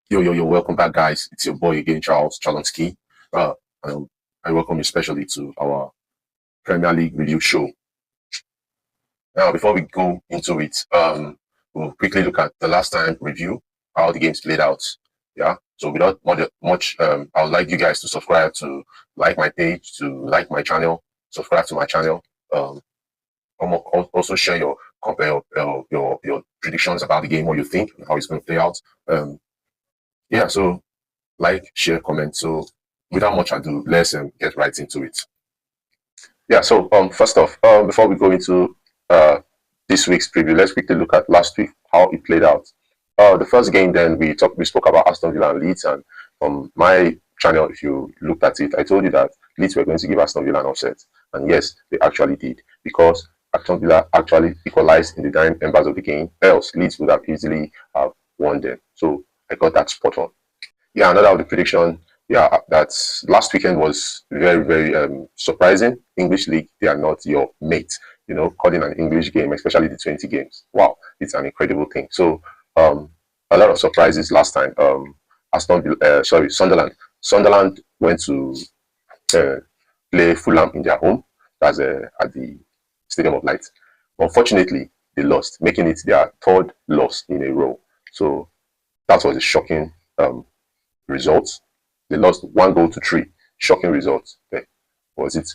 Yo, welcome back, guys. It's your boy again, Charles Chalonsky. Uh, um, I welcome you especially to our Premier League review show. Now, before we go into it, we'll quickly look at the last time review, how the games played out. Yeah. So without much, I would like you guys to subscribe, to like my page, to like my channel, subscribe to my channel. Um, also share your compare your predictions about the game, what you think, how it's going to play out. Yeah. So like, share, comment. So without much ado, let's get right into it. Yeah, so first off, before we go into this week's preview, let's quickly look at last week, how it played out. The first game, then we spoke about Aston Villa and Leeds, and from my channel, if you looked at it, I told you that Leeds were going to give Aston Villa an offset, and yes, they actually did, because Aston Villa actually equalized in the dying embers of the game. Else, Leeds would have easily have won them. So I got that spot on. Yeah, another of the prediction. Yeah, that's last weekend was very surprising. English League, they are not your mate. Calling an English game, especially the 20 games. Wow, it's an incredible thing. So, a lot of surprises last time. Sunderland. Sunderland went to play Fulham in their home. That's at the Stadium of Light. Unfortunately, they lost, making it their third loss in a row. So that was a shocking results. They lost 1-3. Shocking results. There was it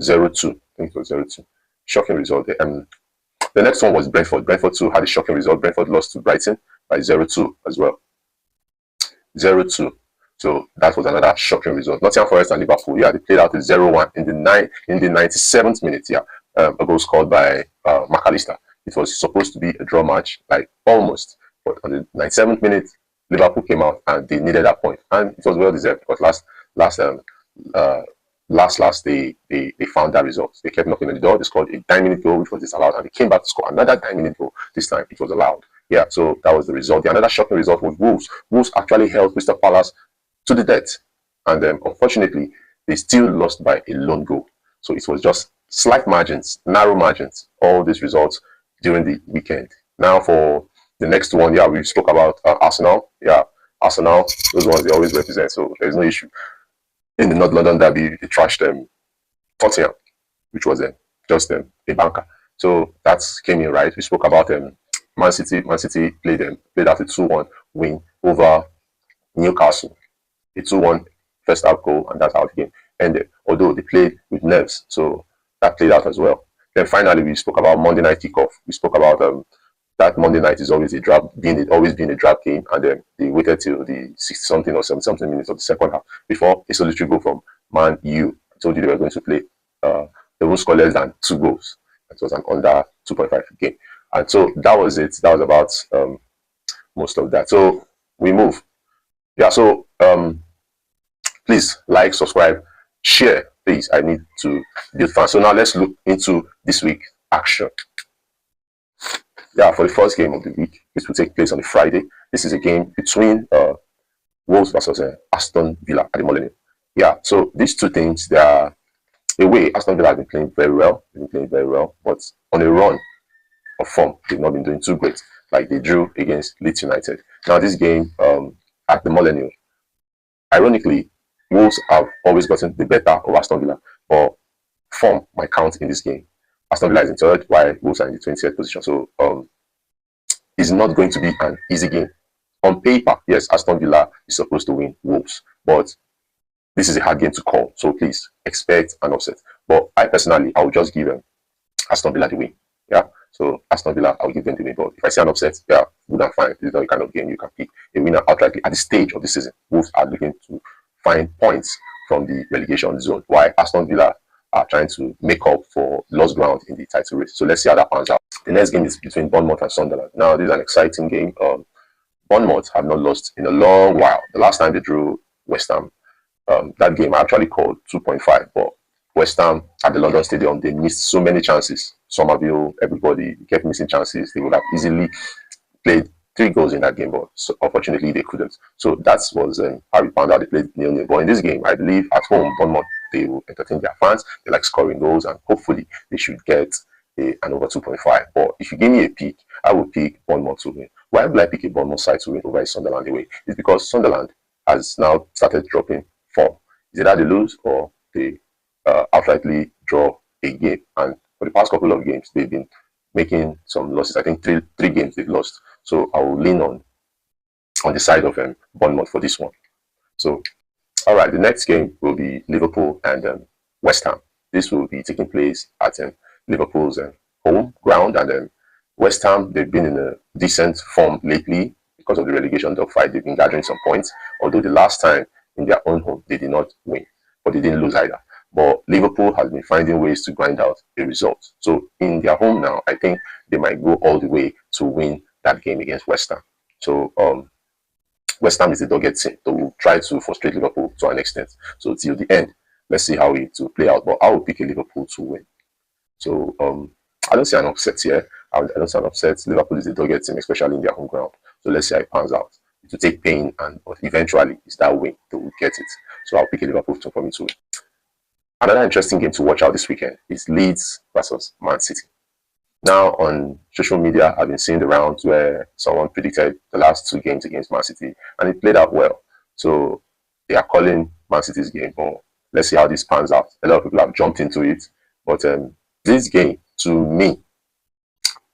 0-2. I think it was 0-2. Shocking result. The next one was Brentford. Brentford too had a shocking result. Brentford lost to Brighton by 0-2 as well. 0-2. So that was another shocking result. Nottingham Forest and Liverpool. Yeah, they played out a 0-1 in the 97th minute. Yeah, a goal scored by McAllister. It was supposed to be a draw match, like almost, but on the 97th minute, Liverpool came out and they needed that point, and it was well deserved because last they found that result. They kept knocking on the door. They scored a 9-minute goal, which was disallowed, and they came back to score another 9-minute goal. This time it was allowed. Yeah, so that was the result. The another shocking result was Wolves. Wolves actually held Crystal Palace to the death, and unfortunately they still lost by a lone goal. So it was just slight margins, narrow margins. All these results during the weekend. Now for the next one, yeah, we spoke about Arsenal. Yeah, Arsenal, those ones they always represent, so there's no issue. In the North London derby, they trashed Tottenham, which was just a banker. So that came in right. We spoke about Man City. Man City played out a 2-1 win over Newcastle. A 2-1 first half goal, and that's how the game ended. Although they played with nerves, so that played out as well. Then finally, we spoke about Monday night kickoff. We spoke about that Monday night is always always been a drab game, and then they waited till the 60-something or 70-something minutes of the second half before a solitary goal from Man U. I told you they were going to play. They won't score less than 2 goals. It was an under 2.5 game, and so that was it. That was about most of that. So we move. Yeah. So please like, subscribe, share. Please, I need to build fans. So now let's look into this week's action. Yeah, for the first game of the week, this will take place on a Friday. This is a game between Wolves versus Aston Villa at the Molineux. Yeah, so these two teams, they are away. Aston Villa have been playing very well. They've been playing very well, but on a run of form, they've not been doing too great. Like they drew against Leeds United. Now this game at the Molineux, ironically, Wolves have always gotten the better of Aston Villa, but form might count in this game. Aston Villa is in third, while Wolves are in the 20th position. So it's not going to be an easy game. On paper, yes, Aston Villa is supposed to win Wolves, but this is a hard game to call. So please expect an upset. But I personally, I will just give Aston Villa the win. Yeah. So Aston Villa, I'll give them the win. But if I see an upset, yeah, good and fine. This is not the kind of game you can pick a winner outrightly at this stage of the season. Wolves are looking to find points from the relegation zone, while Aston Villa are trying to make up for lost ground in the title race. So let's see how that pans out. The next game is between Bournemouth and Sunderland. Now, this is an exciting game. Bournemouth have not lost in a long while. The last time they drew West Ham, that game I actually called 2.5, but West Ham at the London Stadium, they missed so many chances. Somerville, everybody kept missing chances. They would have easily played 3 goals in that game, but unfortunately they couldn't. So that was how we found out they played 0-0. But in this game, I believe at home, Bournemouth, they will entertain their fans. They like scoring goals, and hopefully they should get an over 2.5. But if you give me a pick, I will pick Bournemouth to win. Why would I pick a Bournemouth side to win over a Sunderland away? It's because Sunderland has now started dropping form. Is it that they lose or they outrightly draw a game? And for the past couple of games, they've been making some losses. I think three games they've lost. So I will lean on the side of Bournemouth for this one. So, all right, the next game will be Liverpool and West Ham. This will be taking place at Liverpool's home ground, and West Ham, they've been in a decent form lately because of the relegation dogfight. They've been gathering some points, although the last time in their own home they did not win, but they didn't lose either. But Liverpool has been finding ways to grind out a result. So in their home now, I think they might go all the way to win that game against West Ham. So West Ham is the dogged team. They will try to frustrate Liverpool to an extent. So till the end, let's see how it will play out. But I will pick a Liverpool to win. So I don't see an upset here. I don't see an upset. Liverpool is the dogged team, especially in their home ground. So let's see how it pans out. It will take pain, but eventually it's that win they will get it. So I'll pick a Liverpool for me to win. Another interesting game to watch out this weekend is Leeds versus Man City. Now, on social media, I've been seeing the rounds where someone predicted the last two games against Man City, and it played out well. So they are calling Man City's game, but let's see how this pans out. A lot of people have jumped into it, but this game, to me,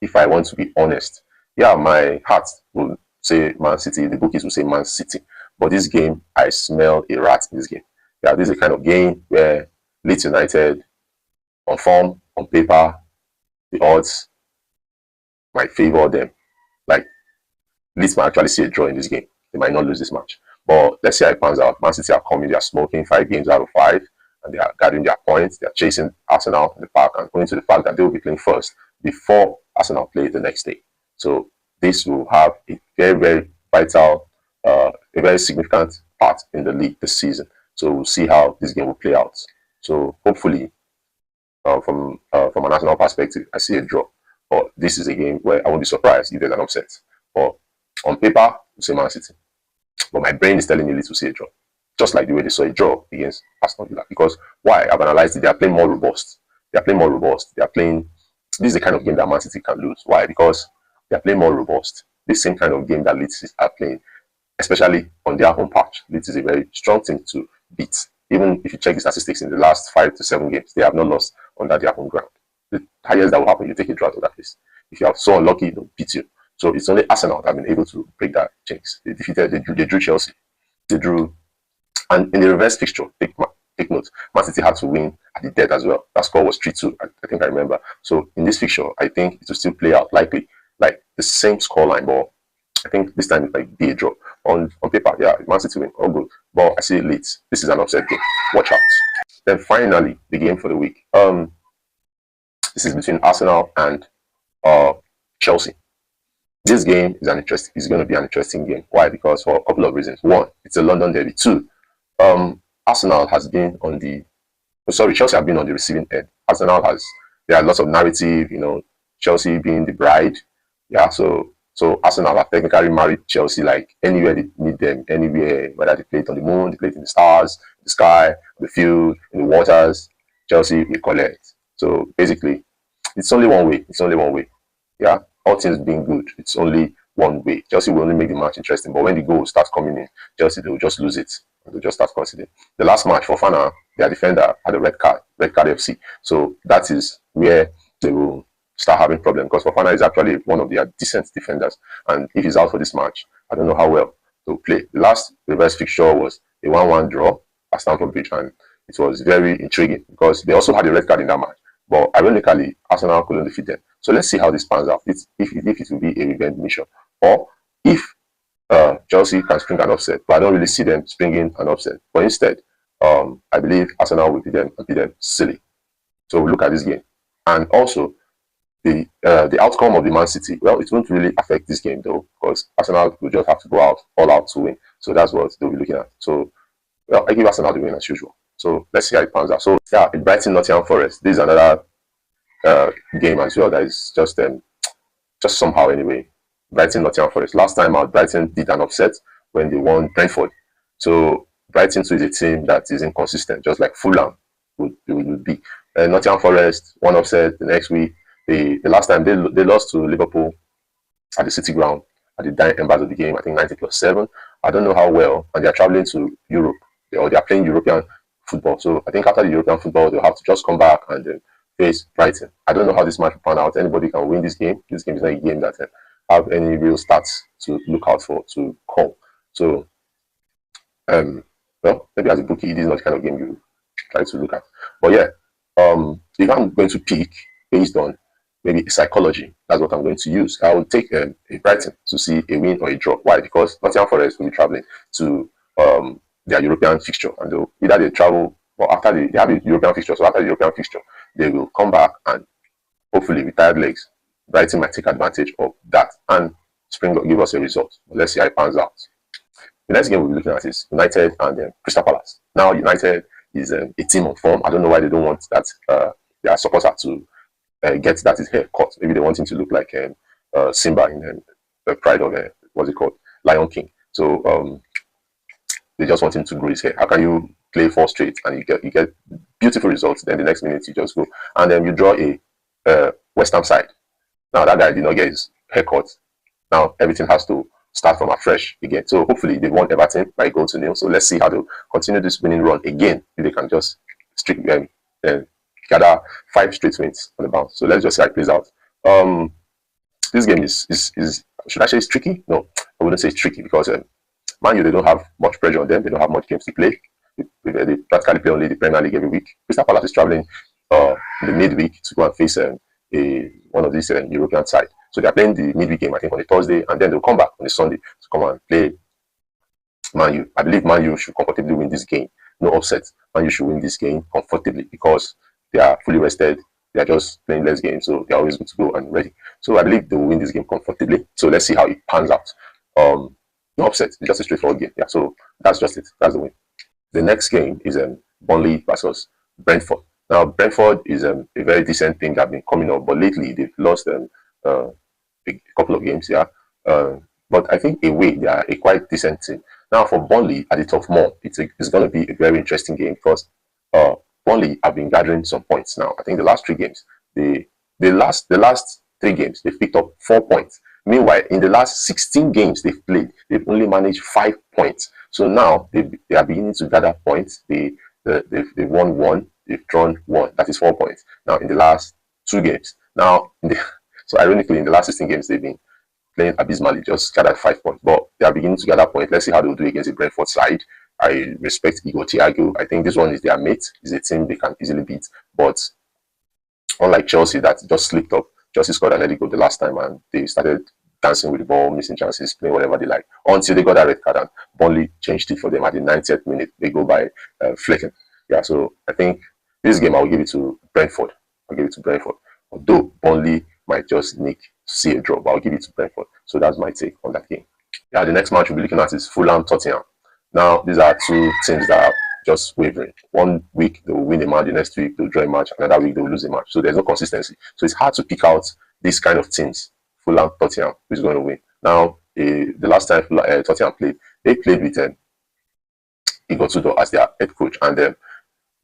if I want to be honest, yeah, my heart will say Man City, the bookies will say Man City, but this game, I smell a rat in this game. Yeah, this is a kind of game where Leeds United, on form, on paper, the odds might favor them. Like, Leeds might actually see a draw in this game. They might not lose this match. But let's see how it pans out. Man City are coming, they are smoking 5 games out of 5, and they are gathering their points. They are chasing Arsenal in the park and going to the fact that they will be playing first before Arsenal play the next day. So this will have a very, very vital, a very significant part in the league this season. So we'll see how this game will play out. So hopefully, from an Arsenal perspective, I see a draw. But this is a game where I won't be surprised if there's an upset. But on paper, we say Man City. But my brain is telling me Leeds will see a draw. Just like the way they saw a draw against Aston Villa. Because why? I've analyzed it. They are playing more robust. They are playing more robust. They are playing. This is the kind of game that Man City can lose. Why? Because they are playing more robust. This same kind of game that Leeds are playing, especially on their home patch. Leeds is a very strong team to beat. Even if you check the statistics in the last 5 to 7 games, they have not lost under their home ground. The highest that will happen, you take a draw to that place. If you are so unlucky, they'll beat you. So it's only Arsenal that have been able to break that jinx. They defeated, they drew Chelsea. They drew, and in the reverse fixture, take note, Man City had to win at the death as well. That score was 3-2, I think I remember. So in this fixture, I think it will still play out likely like the same scoreline, but I think this time it might be a draw. On paper, yeah, Man City win, all good. But I see Leeds. This is an upset game. Watch out. Then finally, the game for the week. This is between Arsenal and Chelsea. This game is going to be an interesting game. Why? Because for a couple of reasons. One, it's a London derby. Two, Arsenal has been on the Chelsea have been on the receiving end. There are lots of narrative, Chelsea being the bride. Yeah, so Arsenal have technically married Chelsea like anywhere they need them, anywhere, whether they play it on the moon, they play it in the stars, the sky, the field, in the waters, Chelsea will collect. So basically, it's only one way. It's only one way. Yeah, all things being good, it's only one way. Chelsea will only make the match interesting, but when the goal starts coming in, Chelsea, they will just lose it. They'll just start conceding. The last match for Fofana, their defender had a red card FC. So that is where they will start having problems, because Fofana is actually one of their decent defenders. And if he's out for this match, I don't know how well they'll play. The last reverse fixture was a 1-1 draw at Stamford Bridge, and it was very intriguing because they also had a red card in that match. But ironically, Arsenal couldn't defeat them. So let's see how this pans out. If it will be a revenge mission, or if Chelsea can spring an upset. But I don't really see them springing an upset. But instead, I believe Arsenal will beat them and beat them silly. So we'll look at this game. And also, the outcome of the Man City, well, it won't really affect this game though, because Arsenal will just have to go all out to win. So that's what they'll be looking at. So, well, I give Arsenal the win as usual. So let's see how it pans out. So yeah, in Brighton, Nottingham Forest, this is another game as well that is just somehow anyway. Brighton, Nottingham Forest. Last time out, Brighton did an upset when they won Brentford. So Brighton too is a team that is inconsistent, just like Fulham would be. Nottingham Forest, one upset the next week. The last time they lost to Liverpool at the City Ground. at the dying embers of the game. I think 90+7. I don't know how well, and they're traveling to Europe, or they're playing European football. So I think after the European football, they'll have to just come back and face Brighton. I don't know how this match will pan out. Anybody can win this game. This game is not a game that have any real stats to look out for to call. So, well, maybe as a bookie, this is not the kind of game you try to look at. But yeah, if I'm going to pick based on maybe psychology, that's what I'm going to use. I will take a Brighton to see a win or a draw. Why? Because Nottingham Forest will be traveling to their European fixture, and either they travel or after they have a European fixture. So after the European fixture, they will come back and hopefully with tired legs, Brighton might take advantage of that and give us a result. Let's see how it pans out. The next game we'll be looking at is United and Crystal Palace. Now, United is a team on form. I don't know why they don't want that their supporter to get that his hair cut. Maybe they want him to look like Simba in the Pride of what's it called, Lion King. So they just want him to grow his hair. How can you play 4 straight and you get beautiful results? Then the next minute you just go and then you draw a West Ham side. Now that guy did not get his haircut. Now everything has to start from afresh again. So hopefully they won Everton by 1-0. So let's see how they continue this winning run again. If they can just gather 5 straight wins on the bounce. So let's just see how it plays out. This game is should I say it's tricky? No, I wouldn't say it's tricky because Man U, they don't have much pressure on them. They don't have much games to play. They practically play only the Premier League every week. Crystal Palace is traveling in the midweek to go and face one of these European side. So they're playing the midweek game, I think, on a Thursday, and then they'll come back on a Sunday to come and play Man U. I believe Man U should comfortably win this game. No upset. Man U should win this game comfortably because they are fully rested. They are just playing less games, so they're always good to go and ready. So I believe they will win this game comfortably. So let's see how it pans out. No upset. It's just a straightforward game. Yeah, so that's just it. That's the win. The next game is Burnley versus Brentford. Now, Brentford is a very decent team that have been coming up, but lately they've lost a couple of games, yeah. But I think away they are a quite decent team. Now, for Burnley at the top more, it's going to be a very interesting game because Burnley have been gathering some points now. I think the last 3 games, the last 3 games, they've picked up 4 points. Meanwhile, in the last 16 games they've played, they've only managed 5 points. So now they are beginning to gather points. They've won 1, they've drawn 1. That is 4 points. Now in the last 2 games, so ironically in the last 16 games they've been playing abysmally, just gathered 5 points. But they are beginning to gather points. Let's see how they'll do against the Brentford side. I respect Igor Thiago. I think this one is their mate. It's a team they can easily beat. But unlike Chelsea that just slipped up, Chelsea scored and let it go the last time, and they started dancing with the ball, missing chances, playing whatever they like, until they got that red card, and Burnley changed it for them at the 90th minute. They go by Flecken. Yeah, so I think this game I'll give it to Brentford. I'll give it to Brentford. Although Burnley might just see a draw, but I'll give it to Brentford. So that's my take on that game. Yeah, the next match we'll be looking at is Fulham Tottenham. Now, these are 2 teams that are just wavering. One week they will win a match, the next week they'll draw a match, another week they will lose a match. So there's no consistency. So it's hard to pick out these kind of teams. Fulham, Tottenham, who's going to win. Now, the last time Tottenham played, they played with Igor Tudor as their head coach, and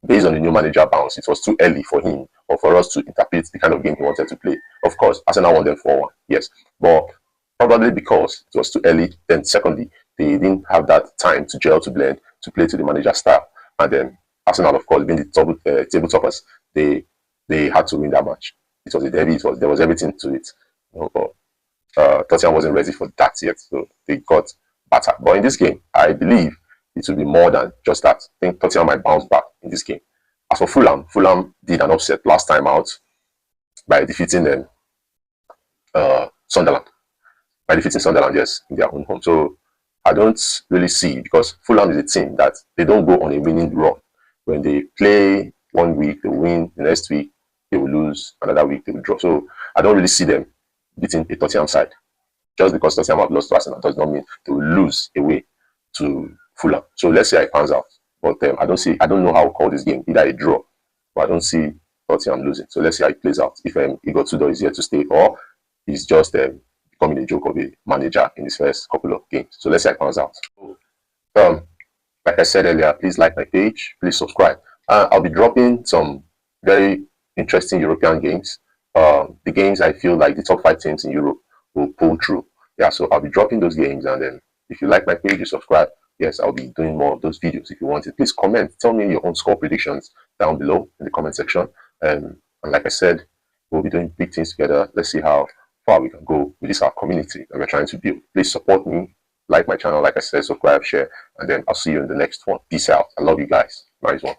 based on the new manager bounce, it was too early for him or for us to interpret the kind of game he wanted to play. Of course, Arsenal won them 4-1, yes, but probably because it was too early. Then secondly, they didn't have that time to gel, to blend, to play to the manager's style. And then Arsenal, of course, being the table toppers, they had to win that match. It was a derby. There was everything to it. But Tottenham wasn't ready for that yet, so they got battered. But in this game, I believe it will be more than just that. I think Tottenham might bounce back in this game. As for Fulham, Fulham did an upset last time out by defeating Sunderland. By defeating Sunderland, yes, in their own home. So I don't really see, because Fulham is a team that they don't go on a winning run. When they play one week, they win. The next week, they will lose. Another week, they will draw. So I don't really see them beating a Tottenham side. Just because Tottenham have lost to Arsenal does not mean they will lose away to Fulham. So let's see how it pans out. But I don't know how to call this game, either a draw, but I don't see Tottenham losing. So let's see how it plays out. If Igor Tudor is here to stay, or he's just becoming a joke of a manager in his first couple of games. So let's see how it pans out. Like I said earlier, please like my page, please subscribe. I'll be dropping some very interesting European games. The games I feel like the top 5 teams in Europe will pull through. Yeah, so I'll be dropping those games, and then if you like my page, you subscribe. Yes, I'll be doing more of those videos. If you want it, please comment. Tell me your own score predictions down below in the comment section. And like I said, we'll be doing big things together. Let's see how far we can go with this our community that we're trying to build. Please support me, like my channel, like I said, subscribe, share, and then I'll see you in the next one. Peace out. I love you guys. Nice one.